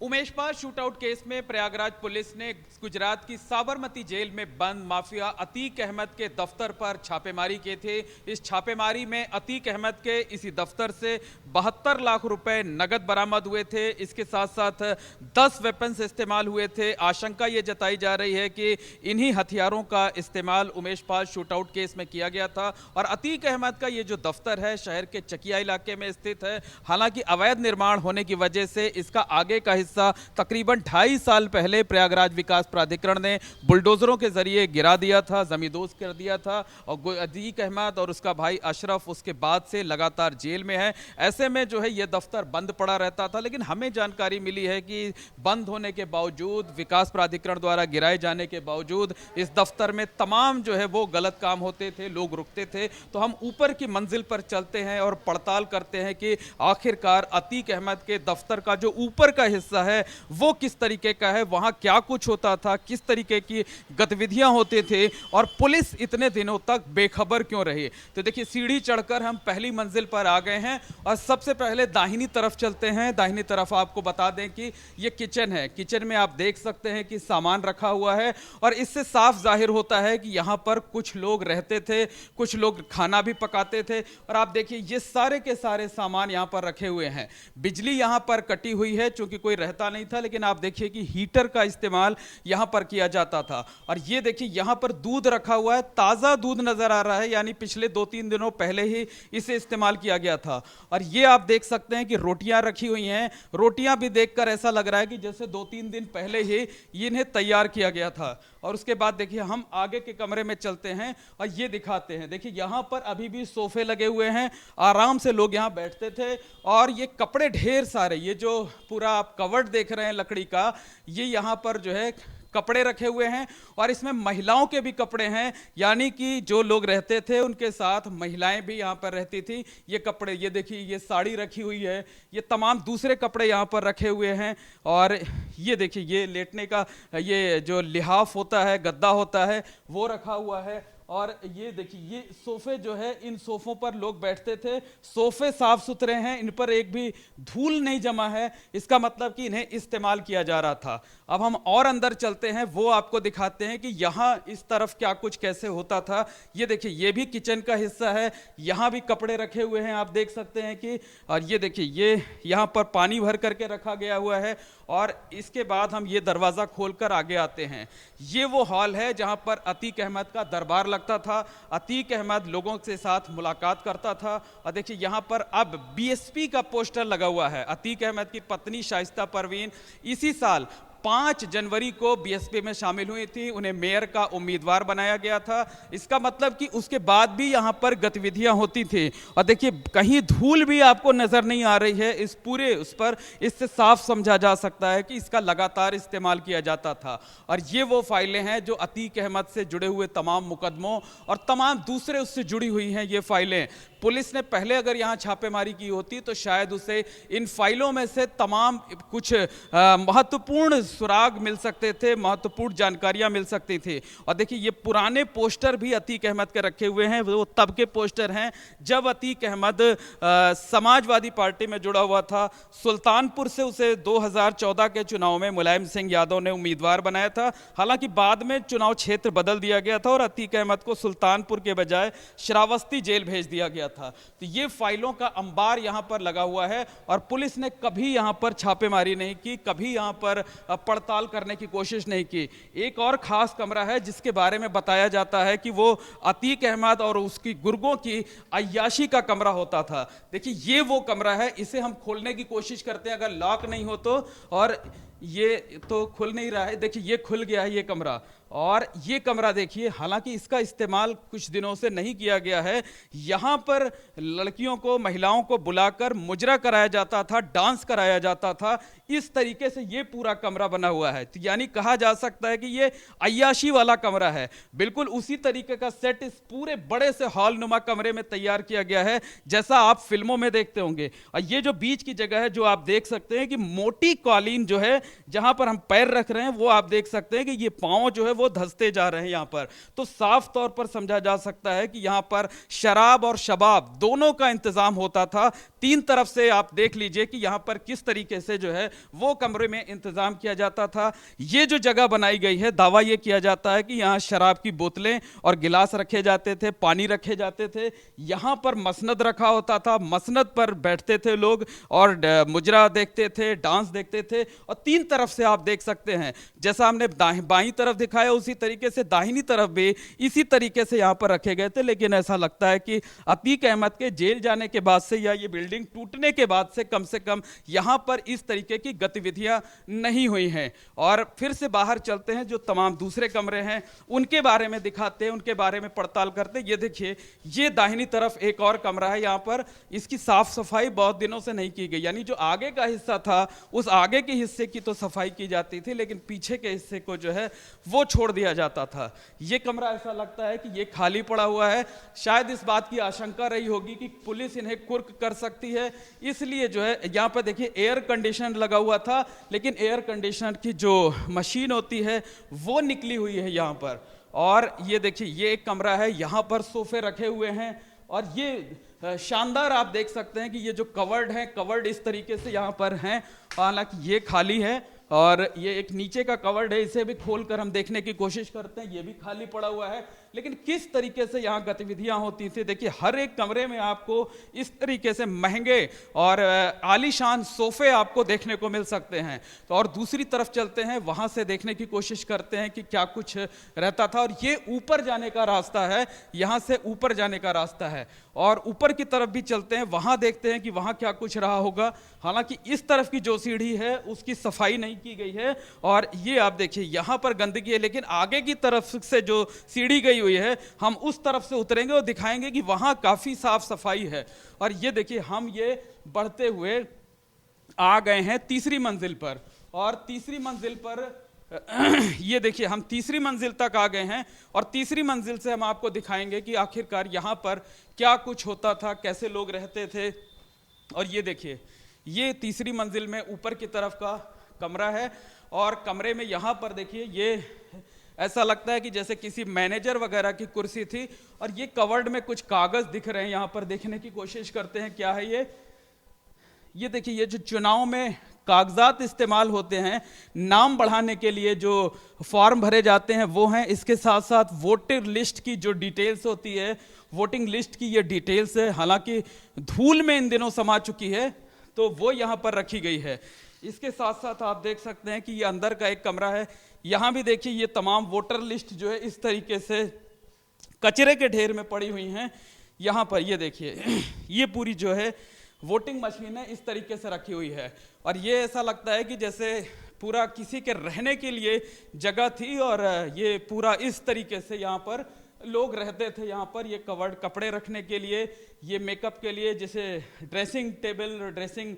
Umesh Pal shootout case में Prayagraj police ने गुजरात की साबरमती जेल में बंद माफिया अतीक अहमद के दफ्तर पर छापेमारी की थी। इस छापेमारी में अतीक अहमद के इसी दफ्तर से 72 लाख रुपए नगद बरामद हुए थे। इसके साथ साथ 10 वेपन्स इस्तेमाल हुए थे। आशंका ये जताई जा रही है कि इन्हीं हथियारों का इस्तेमाल उमेश पाल शूटआउट केस में किया गया था। और अतीक अहमद का ये जो दफ्तर है शहर के चकिया इलाके में स्थित है। हालांकि अवैध निर्माण होने की वजह से इसका आगे का हिस्सा तकरीबन 2.5 साल पहले प्रयागराज विकास प्राधिकरण ने बुलडोजरों के जरिए गिरा दिया था, जमींदोज कर दिया था। और अतीक अहमद और उसका भाई अशरफ उसके बाद से लगातार जेल में है। ऐसे में जो है ये दफ्तर बंद पड़ा रहता था, लेकिन हमें जानकारी मिली है कि बंद होने के बावजूद, विकास प्राधिकरण द्वारा गिराए जाने के बावजूद इस दफ्तर में तमाम जो है वो गलत काम होते थे, लोग रुकते थे। तो हम ऊपर की मंजिल पर चलते हैं और पड़ताल करते हैं कि आखिरकार अतीक अहमद के दफ्तर का जो ऊपर का हिस्सा है वो किस तरीके का है, वहां क्या कुछ होता था, किस तरीके की गतिविधियां होते थे और पुलिस इतने दिनों तक बेखबर क्यों रही। तो देखिए, सीढ़ी चढ़कर हम पहली मंजिल पर आ गए हैं और सबसे पहले दाहिनी तरफ चलते हैं। दाहिनी तरफ आपको बता दें कि ये किचन है। किचन में आप देख सकते हैं कि सामान रखा हुआ है और इससे साफ जाहिर होता है कि यहां पर कुछ लोग रहते थे, कुछ लोग खाना भी पकाते थे। और आप देखिए, ये सारे के सारे सामान यहां पर रखे हुए हैं। बिजली यहां पर कटी हुई है चूंकि कोई रहता नहीं था, लेकिन आप देखिए कि हीटर का इस्तेमाल यहां पर किया जाता था। और ये देखिए, यहां पर दूध रखा हुआ है, ताजा दूध नजर आ रहा है, यानी पिछले 2-3 दिनों पहले ही इसे इस्तेमाल किया गया था। और ये आप देख सकते हैं कि रोटियां रखी हुई हैं। रोटियां भी देखकर ऐसा लग रहा है कि जैसे 2-3 दिन पहले ही इन्हें तैयार किया गया था। और उसके बाद देखिए, हम आगे के कमरे में चलते हैं और ये दिखाते हैं। देखिए, यहां पर अभी भी सोफे लगे हुए हैं, आराम से लोग यहां बैठते थे। और ये कपड़े ढेर सारे, ये जो पूरा आप कवर्ड देख रहे हैं लकड़ी का, ये यहां पर जो है कपड़े रखे हुए हैं। और इसमें महिलाओं के भी कपड़े हैं, यानी कि जो लोग रहते थे उनके साथ महिलाएं भी यहां पर रहती थी। ये कपड़े, ये देखिए, ये साड़ी रखी हुई है, ये तमाम दूसरे कपड़े यहां पर रखे हुए हैं। और ये देखिए, ये लेटने का ये जो लिहाफ होता है, गद्दा होता है, वो रखा हुआ है। और ये देखिए, ये सोफे जो है, इन सोफों पर लोग बैठते थे। सोफे साफ सुथरे हैं, इन पर एक भी धूल नहीं जमा है। इसका मतलब कि इन्हें इस्तेमाल किया जा रहा था। अब हम और अंदर चलते हैं, वो आपको दिखाते हैं कि यहाँ इस तरफ क्या कुछ कैसे होता था। ये देखिए, ये भी किचन का हिस्सा है, यहाँ भी कपड़े रखे हुए हैं, आप देख सकते हैं कि। और ये देखिए, ये यहाँ पर पानी भर करके रखा गया हुआ है। और इसके बाद हम ये दरवाजा खोलकर आगे आते हैं। ये वो हॉल है जहां पर अतीक अहमद का दरबार लगता था। अतीक अहमद लोगों के साथ मुलाकात करता था। और देखिए, यहां पर अब बीएसपी का पोस्टर लगा हुआ है। अतीक अहमद की पत्नी शाइस्ता परवीन इसी साल 5 जनवरी को बीएसपी में शामिल हुई थी। उन्हें मेयर का उम्मीदवार बनाया गया था। इसका मतलब कि उसके बाद भी यहां पर गतिविधियां होती थी। और देखिए, कहीं धूल भी आपको नजर नहीं आ रही है इस पूरे उस पर। इससे साफ समझा जा सकता है कि इसका लगातार इस्तेमाल किया जाता था। और ये वो फाइलें हैं जो अतीक अहमद से जुड़े हुए तमाम मुकदमों और तमाम दूसरे उससे जुड़ी हुई हैं ये फाइलें। पुलिस ने पहले अगर यहाँ छापेमारी की होती तो शायद उसे इन फाइलों में से तमाम कुछ महत्वपूर्ण सुराग मिल सकते थे, महत्वपूर्ण जानकारियां मिल सकती थी। और देखिए, ये पुराने पोस्टर भी अतीक अहमद के रखे हुए हैं। वो तब के पोस्टर हैं जब अतीक अहमद समाजवादी पार्टी में जुड़ा हुआ था। सुल्तानपुर से उसे 2014 के चुनाव में मुलायम सिंह यादव ने उम्मीदवार बनाया था। हालांकि बाद में चुनाव क्षेत्र बदल दिया गया था और अतीक अहमद को सुल्तानपुर के बजाय श्रावस्ती जेल भेज दिया गया था। तो ये फाइलों का अंबार यहां पर लगा हुआ है और पुलिस ने कभी यहां पर छापेमारी नहीं की, कभी यहां पर पड़ताल करने की कोशिश नहीं की। एक और खास कमरा है जिसके बारे में बताया जाता है कि वो अतीक अहमद और उसकी गुर्गों की अय्याशी का कमरा होता था। देखिए, ये वो कमरा है, इसे हम खोलने की कोशिश करते हैं अगर लॉक नहीं हो तो। और ये तो खुल नहीं रहा है। देखिए, ये खुल गया है ये कमरा। और ये कमरा देखिए, हालांकि इसका इस्तेमाल कुछ दिनों से नहीं किया गया है। यहां पर लड़कियों को, महिलाओं को बुलाकर मुजरा कराया जाता था, डांस कराया जाता था। इस तरीके से ये पूरा कमरा बना हुआ है। तो यानी कहा जा सकता है कि ये अय्याशी वाला कमरा है। बिल्कुल उसी तरीके का सेट इस पूरे बड़े से हॉल नुमा कमरे में तैयार किया गया है जैसा आप फिल्मों में देखते होंगे। और ये जो बीच की जगह है, जो आप देख सकते हैं कि मोटी कालीन जो है, जहां पर हम पैर रख रहे हैं, वो आप देख सकते हैं कि ये पांव जो है वो धंसते जा रहे हैं यहाँ पर। तो साफ तौर पर समझा जा सकता है कि यहाँ पर शराब और शबाब दोनों का इंतजाम होता था। तीन तरफ से आप देख लीजिए कि यहाँ पर किस तरीके से जो है वो कमरे में इंतजाम किया जाता था। ये जो जगह बनाई गई है, दावा ये किया जाता है कि यहाँ शराब की बोतलें और गिलास रखे जाते थे, पानी रखे जाते थे, यहाँ पर मसनद रखा होता था, मसनद पर बैठते थे लोग और मुजरा देखते थे, डांस देखते थे। और तीन तरफ से आप देख सकते हैं, जैसा हमने बाईं तरफ दिखाया उसी तरीके से दाहिनी तरफ भी इसी तरीके से यहाँ पर रखे गए थे। लेकिन ऐसा लगता है कि अतीक अहमद के जेल जाने के बाद से या ये बिल्डिंग टूटने के बाद से कम यहाँ पर इस तरीके की गतिविधियां नहीं हुई हैं। और फिर से बाहर चलते हैं, जो तमाम दूसरे कमरे हैं उनके बारे में दिखाते हैं, उनके बारे में पड़ताल करते हैं। ये देखिए, ये दाहिनी तरफ एक और कमरा है, यहाँ पर इसकी साफ सफाई बहुत दिनों से नहीं की गई। यानी जो आगे का हिस्सा था उस आगे के हिस्से की तो सफाई की जाती थी, लेकिन पीछे के हिस्से को जो है वो छोड़ दिया जाता था। ये कमरा ऐसा लगता है कि ये खाली पड़ा हुआ है। शायद इस बात की आशंका रही होगी कि पुलिस इन्हें कुर्क कर सकती है, इसलिए जो है यहाँ पर देखिए एयर कंडीशनर लगा हुआ था, लेकिन एयर कंडीशनर की जो मशीन होती है वो निकली हुई है यहाँ पर। और ये देखिए, ये एक कमरा है, यहाँ पर सोफे रखे हुए हैं और ये शानदार आप देख सकते हैं कि ये जो कवर्ड है, कवर्ड इस तरीके से यहाँ पर हैं। हालांकि ये खाली है और ये एक नीचे का कवर्ड है, इसे भी खोलकर हम देखने की कोशिश करते हैं, ये भी खाली पड़ा हुआ है। लेकिन किस तरीके से यहाँ गतिविधियां होती थी, देखिए हर एक कमरे में आपको इस तरीके से महंगे और आलीशान सोफे आपको देखने को मिल सकते हैं। तो और दूसरी तरफ चलते हैं, वहां से देखने की कोशिश करते हैं कि क्या कुछ रहता था। और ये ऊपर जाने का रास्ता है, यहाँ से ऊपर जाने का रास्ता है और ऊपर की तरफ भी चलते हैं, वहां देखते हैं कि वहां क्या कुछ रहा होगा। हालांकि इस तरफ की जो सीढ़ी है उसकी सफाई नहीं की गई है और ये आप देखिए यहाँ पर गंदगी है, लेकिन आगे की तरफ से जो सीढ़ी गई हुई है हम उस तरफ से उतरेंगे और दिखाएंगे कि वहां काफी साफ सफाई है। और ये देखिए, हम ये बढ़ते हुए आ गए हैं तीसरी मंजिल पर और तीसरी मंजिल पर ये देखिए, हम तीसरी मंजिल तक आ गए हैं और तीसरी मंजिल से हम आपको दिखाएंगे कि आखिरकार यहाँ पर क्या कुछ होता था, कैसे लोग रहते थे। और ये देखिए, ये तीसरी मंजिल में ऊपर की तरफ का कमरा है और कमरे में यहाँ पर देखिए, ये ऐसा लगता है कि जैसे किसी मैनेजर वगैरह की कुर्सी थी और ये कवर्ड में कुछ कागज दिख रहे हैं, यहाँ पर देखने की कोशिश करते हैं क्या है ये देखिए, ये जो चुनाव में कागजात इस्तेमाल होते हैं नाम बढ़ाने के लिए, जो फॉर्म भरे जाते हैं वो हैं। इसके साथ साथ वोटर लिस्ट की जो डिटेल्स होती है, वोटिंग लिस्ट की ये डिटेल्स है, हालांकि धूल में इन दिनों समा चुकी है तो वो यहाँ पर रखी गई है। इसके साथ साथ आप देख सकते हैं कि ये अंदर का एक कमरा है, यहाँ भी देखिए ये तमाम वोटर लिस्ट जो है इस तरीके से कचरे के ढेर में पड़ी हुई हैं। यहाँ पर ये देखिए, ये पूरी जो है वोटिंग मशीन है इस तरीके से रखी हुई है और ये ऐसा लगता है कि जैसे पूरा किसी के रहने के लिए जगह थी और ये पूरा इस तरीके से यहाँ पर लोग रहते थे। यहाँ पर ये कवर्ड कपड़े रखने के लिए, ये मेकअप के लिए, जैसे ड्रेसिंग टेबल, ड्रेसिंग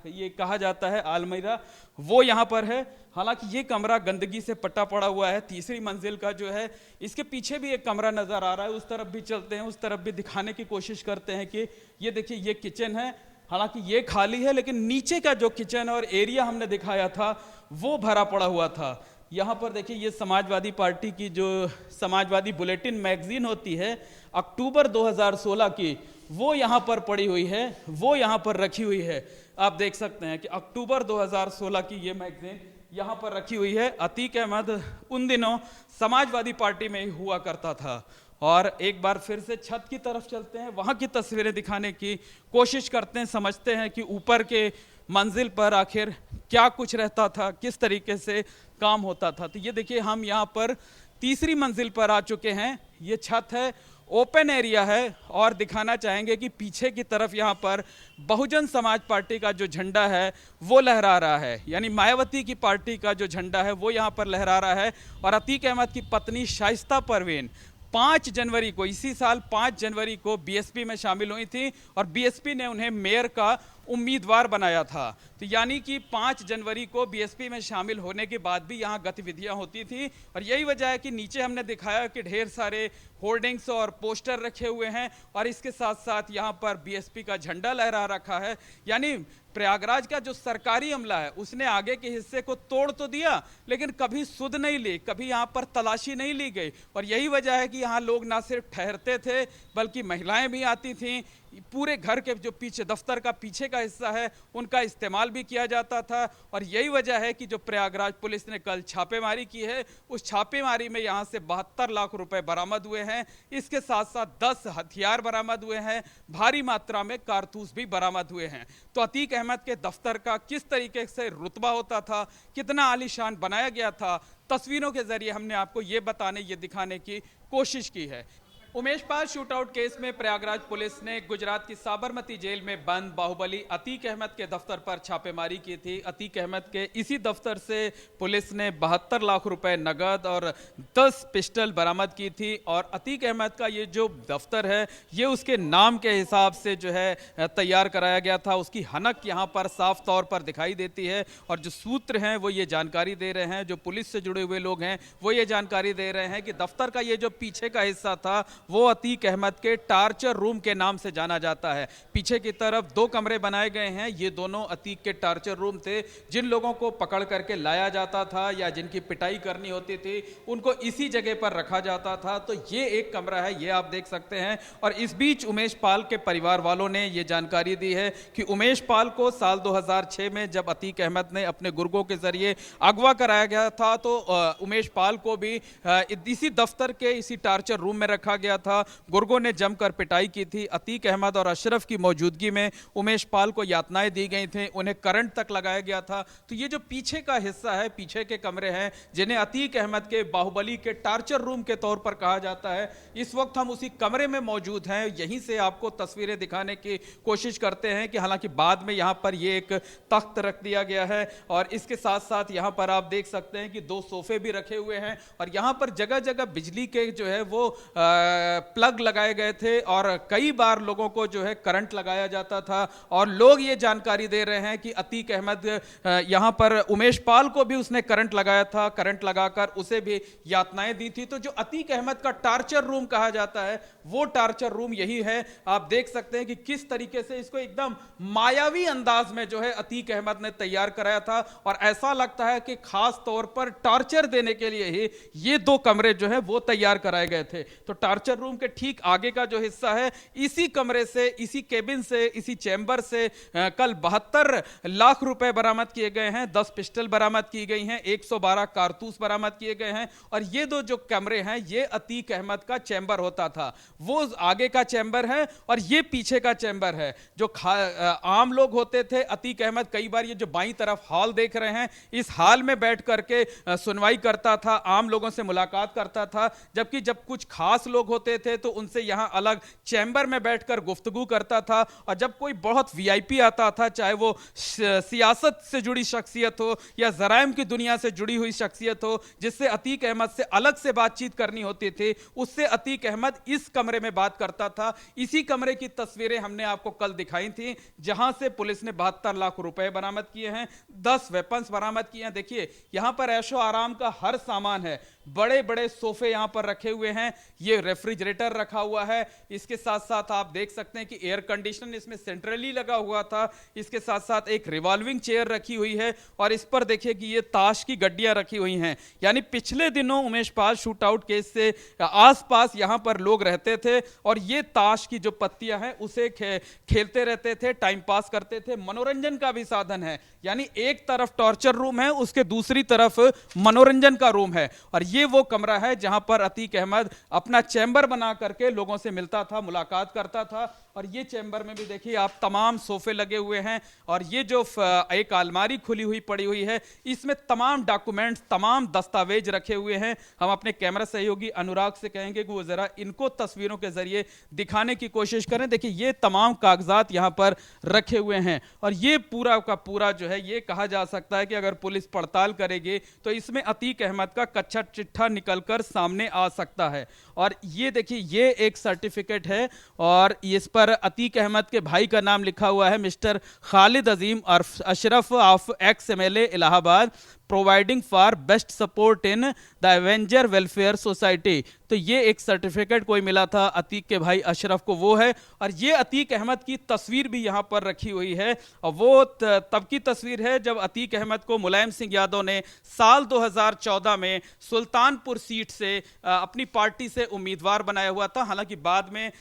ये कहा जाता है, अलमीरा, वो यहाँ पर है। हालांकि ये कमरा गंदगी से पटा पड़ा हुआ है। तीसरी मंजिल का जो है, इसके पीछे भी एक कमरा नजर आ रहा है, उस तरफ भी चलते हैं, उस तरफ भी दिखाने की कोशिश करते हैं कि ये देखिए, ये किचन है। हालांकि ये खाली है, लेकिन नीचे का जो किचन और एरिया हमने दिखाया था वो भरा पड़ा हुआ था। यहाँ पर देखिए, ये समाजवादी पार्टी की जो समाजवादी बुलेटिन मैगजीन होती है अक्टूबर 2016 की, वो यहाँ पर पड़ी हुई है, वो यहाँ पर रखी हुई है। आप देख सकते हैं कि अक्टूबर 2016 की ये मैगजीन यहाँ पर रखी हुई है। अतीक अहमद उन दिनों समाजवादी पार्टी में ही हुआ करता था। और एक बार फिर से छत की तरफ चलते हैं, वहाँ की तस्वीरें दिखाने की कोशिश करते हैं, समझते हैं कि ऊपर के मंजिल पर आखिर क्या कुछ रहता था, किस तरीके से काम होता था। तो ये देखिए, हम यहाँ पर तीसरी मंजिल पर आ चुके हैं। ये छत है, ओपन एरिया है और दिखाना चाहेंगे कि पीछे की तरफ यहाँ पर बहुजन समाज पार्टी का जो झंडा है वो लहरा रहा है, यानी मायावती की पार्टी का जो झंडा है वो यहाँ पर लहरा रहा है। और अतीक अहमद की पत्नी शाइस्ता परवीन 5 जनवरी को, इसी साल 5 जनवरी को बीएसपी में शामिल हुई थी और बीएसपी ने उन्हें मेयर का उम्मीदवार बनाया था। तो यानी कि 5 जनवरी को बीएसपी में शामिल होने के बाद भी यहाँ गतिविधियां होती थी। और यही वजह है कि नीचे हमने दिखाया कि ढेर सारे होर्डिंग्स और पोस्टर रखे हुए हैं और इसके साथ साथ यहाँ पर बीएसपी का झंडा लहरा रखा है। यानी प्रयागराज का जो सरकारी अमला है उसने आगे के हिस्से को तोड़ तो दिया, लेकिन कभी सुध नहीं ली, कभी यहाँ पर तलाशी नहीं ली गई। और यही वजह है कि यहाँ लोग ना सिर्फ ठहरते थे बल्कि महिलाएं भी आती थीं। पूरे घर के जो पीछे दफ्तर का पीछे का हिस्सा है उनका इस्तेमाल भी किया जाता था। और यही वजह है कि जो प्रयागराज पुलिस ने कल छापेमारी की है, उस छापेमारी में यहाँ से 72 लाख रुपए बरामद हुए हैं। इसके साथ साथ 10 हथियार बरामद हुए हैं, भारी मात्रा में कारतूस भी बरामद हुए हैं। तो अतीक अहमद के दफ्तर का किस तरीके से रुतबा होता था, कितना आलीशान बनाया गया था, तस्वीरों के जरिए हमने आपको ये बताने, ये दिखाने की कोशिश की है। उमेश पाल शूटआउट केस में प्रयागराज पुलिस ने गुजरात की साबरमती जेल में बंद बाहुबली अतीक अहमद के दफ्तर पर छापेमारी की थी। अतीक अहमद के इसी दफ्तर से पुलिस ने 72 लाख रुपए नगद और 10 पिस्टल बरामद की थी। और अतीक अहमद का ये जो दफ्तर है ये उसके नाम के हिसाब से जो है तैयार कराया गया था। उसकी हनक यहाँ पर साफ तौर पर दिखाई देती है। और जो सूत्र हैं वो ये जानकारी दे रहे हैं, जो पुलिस से जुड़े हुए लोग हैं वो ये जानकारी दे रहे हैं कि दफ्तर का ये जो पीछे का हिस्सा था वो अतीक अहमद के टार्चर रूम के नाम से जाना जाता है। पीछे की तरफ 2 कमरे बनाए गए हैं, ये दोनों अतीक के टार्चर रूम थे। जिन लोगों को पकड़ करके लाया जाता था या जिनकी पिटाई करनी होती थी उनको इसी जगह पर रखा जाता था। तो ये एक कमरा है, ये आप देख सकते हैं। और इस बीच उमेश पाल के परिवार वालों ने ये जानकारी दी है कि उमेश पाल को साल 2006 में जब अतीक अहमद ने अपने गुर्गों के जरिए अगवा कराया गया था तो उमेश पाल को भी इसी दफ्तर के इसी टार्चर रूम में रखा गया था। गुर्गों ने जमकर पिटाई की थी। अतीक अहमद और अशरफ की मौजूदगी में उमेश पाल को यातनाएं दी गई थी, उन्हें करंट तक लगाया गया था। तो ये जो पीछे का हिस्सा है, पीछे के कमरे हैं जिन्हें अतीक अहमद के बाहुबली के टार्चर रूम के तौर पर कहा जाता है, इस वक्त हम उसी कमरे में मौजूद हैं। यहीं से आपको तस्वीरें दिखाने की कोशिश करते हैं कि हालांकि बाद में यहाँ पर ये एक तख्त रख दिया गया है और इसके साथ साथ यहाँ पर आप देख सकते हैं कि 2 सोफे भी रखे हुए हैं। और यहाँ पर जगह जगह बिजली के जो है वो प्लग लगाए गए थे और कई बार लोगों को जो है करंट लगाया जाता था। और लोग ये जानकारी दे रहे हैं कि अतीक अहमद यहां पर उमेश पाल को भी उसने करंट लगाया था, करंट लगाकर उसे भी यातनाएं दी थी। तो जो अतीक अहमद का टार्चर रूम कहा जाता है वो टार्चर रूम यही है। आप देख सकते हैं कि किस तरीके से इसको एकदम मायावी अंदाज में जो है अतीक अहमद ने तैयार कराया था। और ऐसा लगता है कि खास तौर पर टार्चर देने के लिए ही ये 2 कमरे जो है वो तैयार कराए गए थे। तो टार्चर रूम के ठीक आगे का जो हिस्सा है, इसी कमरे से, इसी केबिन से, इसी चैम्बर से कल 72 लाख रुपए बरामद किए गए हैं, 10 पिस्टल बरामद की गई हैं, 112 कारतूस बरामद किए गए हैं। और ये 2 जो कमरे हैं ये अतीक अहमद का चैम्बर होता था, वो आगे का चैम्बर है और ये पीछे का चैम्बर है। जो आम लोग होते थे, अतीक अहमद कई बार ये जो बाईं तरफ हॉल देख रहे हैं, इस हॉल में बैठ करके सुनवाई करता था, आम लोगों से मुलाकात करता था। जबकि जब कुछ खास लोग होते थे तो उनसे यहां अलग चैम्बर में बैठकर गुफ्तगू करता था। और जब कोई बहुत वीआईपी आता था, चाहे वो सियासत से जुड़ी शख्सियत हो या जराइम की दुनिया से जुड़ी हुई शख्सियत हो, जिससे अतीक अहमद से अलग से बातचीत करनी होती थी, उससे अतीक अहमद इस कमरे में बात करता था। इसी कमरे की तस्वीरें हमने आपको कल दिखाई थी, जहां से पुलिस ने 72 लाख रुपए बरामद किए हैं, 10 वेपन्स बरामद किए हैं। देखिए यहां पर ऐशो आराम का हर सामान है, बड़े बड़े सोफे यहां पर रखे हुए हैं, ये रेफ्रिजरेटर रखा हुआ है। इसके साथ साथ आप देख सकते हैं कि एयर कंडीशनर इसमें सेंट्रली लगा हुआ था। इसके साथ साथ एक रिवॉल्विंग चेयर रखी हुई है और इस पर देखिए कि ये ताश की गड्डियां रखी हुई हैं। यानी पिछले दिनों उमेश पाल शूटआउट केस से आसपास यहां पर लोग रहते थे और ये ताश की जो पत्तियां हैं उसे खेलते रहते थे, टाइम पास करते थे, मनोरंजन का भी साधन है। यानी एक तरफ टॉर्चर रूम है, उसके दूसरी तरफ मनोरंजन का रूम है। और ये वो कमरा है जहां पर अतीक अहमद अपना चैम्बर बना करके लोगों से मिलता था, मुलाकात करता था। और ये चैम्बर में भी देखिए आप तमाम सोफे लगे हुए हैं और ये जो एक अलमारी खुली हुई पड़ी हुई है, इसमें तमाम डॉक्यूमेंट्स, तमाम दस्तावेज रखे हुए हैं। हम अपने कैमरा सहयोगी अनुराग से कहेंगे कि वो जरा इनको तस्वीरों के जरिए दिखाने की कोशिश करें। देखिए ये तमाम कागजात यहां पर रखे हुए हैं और ये पूरा का पूरा जो है ये कहा जा सकता है कि अगर पुलिस पड़ताल करेगी तो इसमें अतीक अहमद का कच्चा चिट्ठा निकलकर सामने आ सकता है। और ये देखिए ये एक सर्टिफिकेट है और इस पर पर अतीक अहमद के भाई का नाम लिखा हुआ है, मिस्टर खालिद अजीम और Ashraf of x MLA Allahabad, providing for best support in the Avenger welfare society. तो ये एक सर्टिफिकेट कोई मिला था अतीक के भाई अशरफ को, वो है। और ये अतीक अहमद की तस्वीर भी यहाँ पर रखी हुई है, और वो तब की तस्वीर है जब अतीक अहमद को मुलायम सिंह यादव ने साल 2014 में सुल्तानपुर सीट से अपनी पार्टी से उम्मीदवार बनाया हुआ था। हालांकि बाद में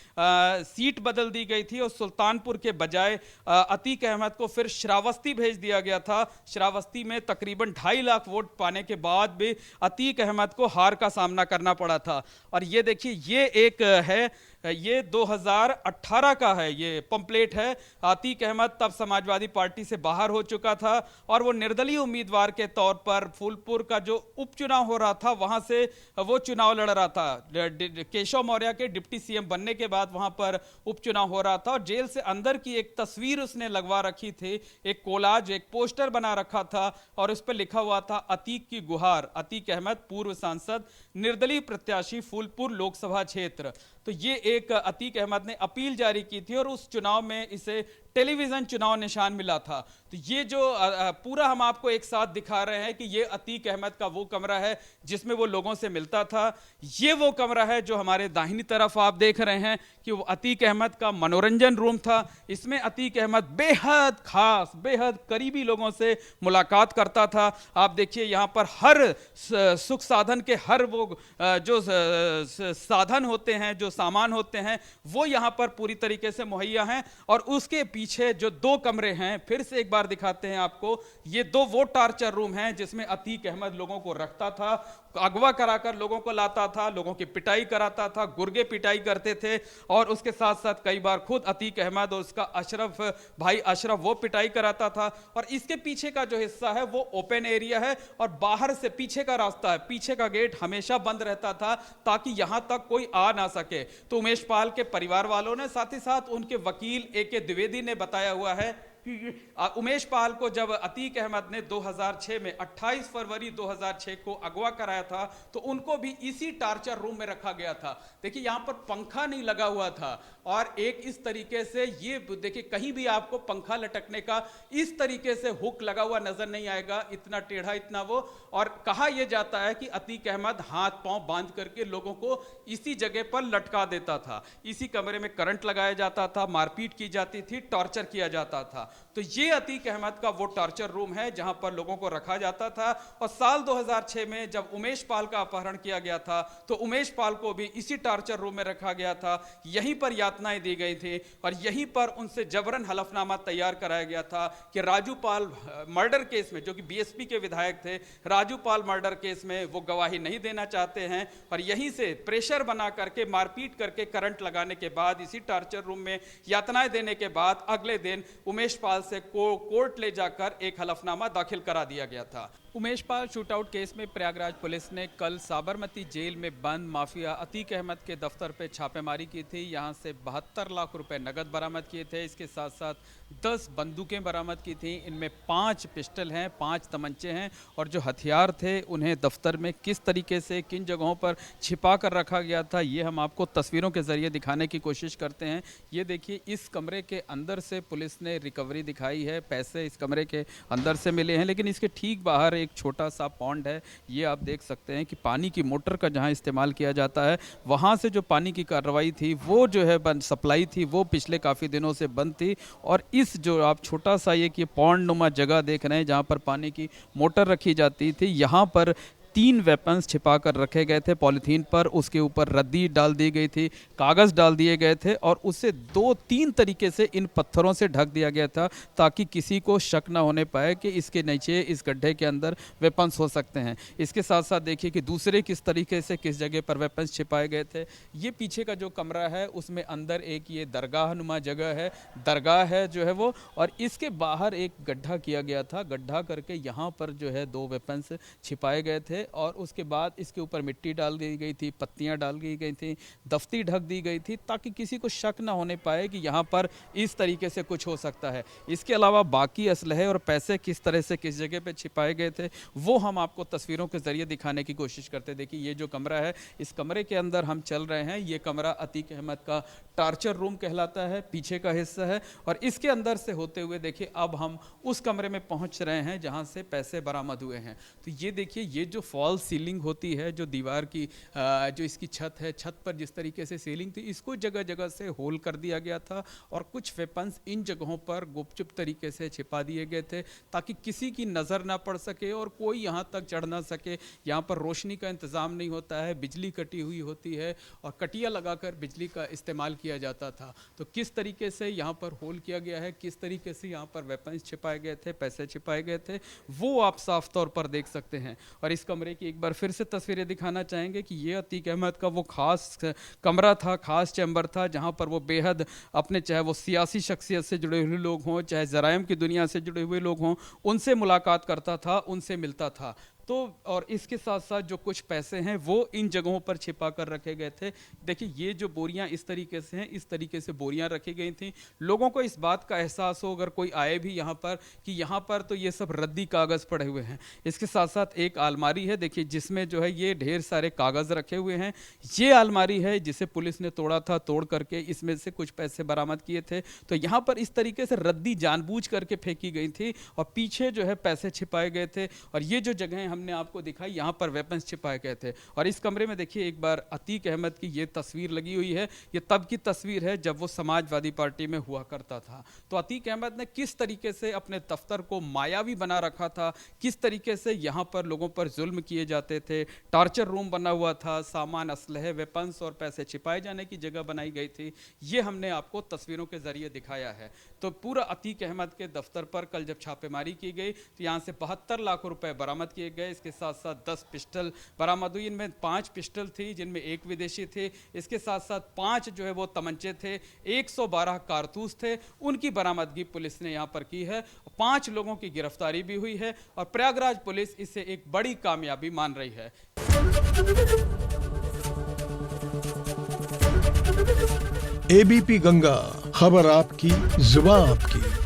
सीट बदल दी गई थी और सुल्तानपुर के बजाय अतीक अहमद को फिर श्रावस्ती भेज दिया गया था। श्रावस्ती में तकरीबन 2.5 लाख वोट पाने के बाद भी अतीक अहमद को हार का सामना करना पड़ा था। और ये देखिए, ये एक है, ये 2018 का है, ये पंपलेट है। अतीक अहमद तब समाजवादी पार्टी से बाहर हो चुका था और वो निर्दलीय उम्मीदवार के तौर पर फूलपुर का जो उपचुनाव हो रहा था वहां से वो चुनाव लड़ रहा था। केशव मौर्य के डिप्टी CM बनने के बाद वहां पर उपचुनाव हो रहा था और जेल से अंदर की एक तस्वीर उसने लगवा रखी थी, एक कोलाज, एक पोस्टर बना रखा था और उस पर लिखा हुआ था अतीक की गुहार। अतीक अहमद, पूर्व सांसद, निर्दलीय प्रत्याशी, फूलपुर लोकसभा क्षेत्र। तो ये एक अतीक अहमद ने अपील जारी की थी और उस चुनाव में इसे टेलीविजन चुनाव निशान मिला था। तो ये जो पूरा हम आपको एक साथ दिखा रहे हैं कि ये अतीक अहमद का वो कमरा है जिसमें वो लोगों से मिलता था। ये वो कमरा है जो हमारे दाहिनी तरफ आप देख रहे हैं कि वो अतीक अहमद का मनोरंजन रूम था। इसमें अतीक अहमद बेहद खास, बेहद करीबी लोगों से मुलाकात करता था। आप देखिए यहाँ पर हर सुख साधन के हर वो जो साधन होते हैं, जो सामान होते हैं, वो यहाँ पर पूरी तरीके से मुहैया हैं। और उसके पीछे जो 2 कमरे हैं, फिर से एक बार दिखाते हैं आपको, ये 2 वो टार्चर रूम हैं जिसमें अतीक अहमद लोगों को रखता था, अगवा कराकर लोगों को लाता था, लोगों की पिटाई कराता था, गुर्गे पिटाई करते थे। और उसके साथ साथ कई बार खुद अतीक अहमद और उसका अशरफ भाई अशरफ वो पिटाई कराता था। और इसके पीछे का जो हिस्सा है वो ओपन एरिया है और बाहर से पीछे का रास्ता है, पीछे का गेट हमेशा बंद रहता था ताकि यहां तक कोई आ ना सके। तो उमेश पाल के परिवार वालों ने, साथ ही साथ उनके वकील AK द्विवेदी ने बताया हुआ है कि उमेश पाल को जब अतीक अहमद ने 2006 में 28 फरवरी 2006 को अगवा कराया था तो उनको भी इसी टार्चर रूम में रखा गया था। देखिए यहाँ पर पंखा नहीं लगा हुआ था और एक इस तरीके से, ये देखिए कहीं भी आपको पंखा लटकने का इस तरीके से हुक लगा हुआ नजर नहीं आएगा, इतना टेढ़ा, इतना वो। और कहा यह जाता है कि अतीक अहमद हाथ पांव बांध करके लोगों को इसी जगह पर लटका देता था, इसी कमरे में करंट लगाया जाता था, मारपीट की जाती थी, टॉर्चर किया जाता था। तो ये अतीक अहमद का वो टॉर्चर रूम है जहां पर लोगों को रखा जाता था। और साल 2006 में जब उमेश पाल का अपहरण किया गया था तो उमेश पाल को भी इसी टॉर्चर रूम में रखा गया था, यहीं पर यातनाएं दी गई थी और यहीं पर उनसे जबरन हलफनामा तैयार कराया गया था कि राजू पाल मर्डर केस में, जो कि BSP के विधायक थे, राजू पाल मर्डर केस में वो गवाही नहीं देना चाहते हैं। और यहीं से प्रेशर बना करके, मारपीट करके, करंट लगाने के बाद, इसी टॉर्चर रूम में यातनाएं देने के बाद अगले दिन उमेश पाल से कोर्ट ले जाकर एक हलफनामा दाखिल करा दिया गया था। उमेश पाल शूटआउट केस में प्रयागराज पुलिस ने कल साबरमती जेल में बंद माफिया अतीक अहमद के दफ्तर पर छापेमारी की थी। यहां से 72 लाख रुपए नगद बरामद किए थे। इसके साथ साथ 10 बंदूकें बरामद की थी। इनमें 5 पिस्टल हैं, 5 तमंचे हैं और जो हथियार थे उन्हें दफ्तर में किस तरीके से, किन जगहों पर छिपा कर रखा गया था, ये हम आपको तस्वीरों के जरिए दिखाने की कोशिश करते हैं। ये देखिए, इस कमरे के अंदर से पुलिस ने रिकवरी दिखाई है, पैसे इस कमरे के अंदर से मिले हैं, लेकिन इसके ठीक बाहर एक छोटा सा पॉन्ड है। ये आप देख सकते हैं कि पानी की मोटर का जहां इस्तेमाल किया जाता है, वहां से जो पानी की कार्रवाई थी वो जो है सप्लाई थी, वो पिछले काफ़ी दिनों से बंद थी। और इस जो आप छोटा सा ये पॉन्ड नुमा जगह देख रहे हैं जहां पर पानी की मोटर रखी जाती थी, यहाँ पर 3 वेपन्स छिपा कर रखे गए थे पॉलीथीन पर। उसके ऊपर रद्दी डाल दी गई थी, कागज़ डाल दिए गए थे और उसे 2-3 तरीके से इन पत्थरों से ढक दिया गया था ताकि किसी को शक ना होने पाए कि इसके नीचे, इस गड्ढे के अंदर वेपन्स हो सकते हैं। इसके साथ साथ देखिए कि दूसरे किस तरीके से, किस जगह पर वेपन्स छिपाए गए थे। ये पीछे का जो कमरा है उसमें अंदर एक ये दरगाह नुमा जगह है, दरगाह है जो है वो, और इसके बाहर एक गड्ढा किया गया था। गड्ढा करके यहाँ पर जो है 2 वेपन्स छिपाए गए थे। थे और उसके बाद इसके ऊपर मिट्टी डाल दी गई थी, पत्तियां डाल दी गई थी, दफ्ती ढक दी गई थी ताकि किसी को शक ना होने पाए कि यहाँ पर इस तरीके से कुछ हो सकता है। इसके अलावा बाकी असलहे और पैसे किस तरह से किस जगह पे छिपाए गए थे वो हम आपको तस्वीरों के जरिए दिखाने की कोशिश करते। देखिए ये जो कमरा है, इस कमरे के अंदर हम चल रहे हैं। ये कमरा अतीक अहमद का टार्चर रूम कहलाता है, पीछे का हिस्सा है। और इसके अंदर से होते हुए देखिए अब हम उस कमरे में पहुंच रहे हैं जहां से पैसे बरामद हुए हैं। तो ये देखिए, ये जो फॉल्स सीलिंग होती है, जो दीवार की जो इसकी छत है, छत पर जिस तरीके से सीलिंग थी, इसको जगह जगह से होल कर दिया गया था और कुछ वेपन्स इन जगहों पर गुपचुप तरीके से छिपा दिए गए थे ताकि किसी की नज़र ना पड़ सके और कोई यहाँ तक चढ़ ना सके। यहाँ पर रोशनी का इंतज़ाम नहीं होता है, बिजली कटी हुई होती है और कटिया लगाकर बिजली का इस्तेमाल किया जाता था। तो किस तरीके से यहाँ पर होल किया गया है, किस तरीके से यहाँ पर वेपन्स छिपाए गए थे, पैसे छिपाए गए थे, वो आप साफ तौर पर देख सकते हैं। और इस कमरे की एक बार फिर से तस्वीरें दिखाना चाहेंगे कि ये अतीक अहमद का वो खास कमरा था, खास चैम्बर था जहाँ पर वो बेहद अपने, चाहे वो सियासी शख्सियत से जुड़े हुए लोग हों, चाहे जराइम की दुनिया से जुड़े हुए लोग हों, उनसे मुलाकात करता था, उनसे मिलता था। तो और इसके साथ साथ जो कुछ पैसे हैं वो इन जगहों पर छिपा कर रखे गए थे। देखिए ये जो बोरियां इस तरीके से हैं, इस तरीके से बोरियां रखी गई थी। लोगों को इस बात का एहसास हो अगर कोई आए भी यहाँ पर कि यहाँ पर तो ये सब रद्दी कागज़ पड़े हुए हैं। इसके साथ साथ एक अलमारी है, देखिए जिसमें जो है ये ढेर सारे कागज़ रखे हुए हैं। ये अलमारी है जिसे पुलिस ने तोड़ा था, तोड़ करके इसमें से कुछ पैसे बरामद किए थे। तो यहाँ पर इस तरीके से रद्दी जानबूझ करके फेंकी गई थी और पीछे जो है पैसे छिपाए गए थे। और ये जो जगह हमने आपको दिखाई, यहाँ पर वेपन्स छिपाए गए थे। और इस कमरे में देखिए एक बार अतीक अहमद की ये तस्वीर लगी हुई है। ये तब की तस्वीर है जब वो समाजवादी पार्टी में हुआ करता था। तो अतीक अहमद ने किस तरीके से अपने दफ्तर को मायावी बना रखा था, किस तरीके से यहाँ पर लोगों पर जुल्म किए जाते थे, टार्चर रूम बना हुआ था, सामान, असलहे, वेपन्स और पैसे छिपाए जाने की जगह बनाई गई थी, ये हमने आपको तस्वीरों के जरिए दिखाया है। तो पूरा अतीक अहमद के दफ्तर पर कल जब छापेमारी की गई तो यहाँ से 72 लाख रुपए बरामद किए गए। इसके साथ साथ 10 पिस्टल बरामद हुई। इनमें 5 पिस्टल थी जिनमें एक विदेशी थे। इसके साथ साथ 5 जो है वो तमंचे थे, 112 कारतूस थे, उनकी बरामदगी पुलिस ने यहाँ पर की है। 5 लोगों की गिरफ्तारी भी हुई है और प्रयागराज पुलिस इसे एक बड़ी कामयाबी मान रही है। एबीपी गंगा, खबर आपकी, जुबान आपकी।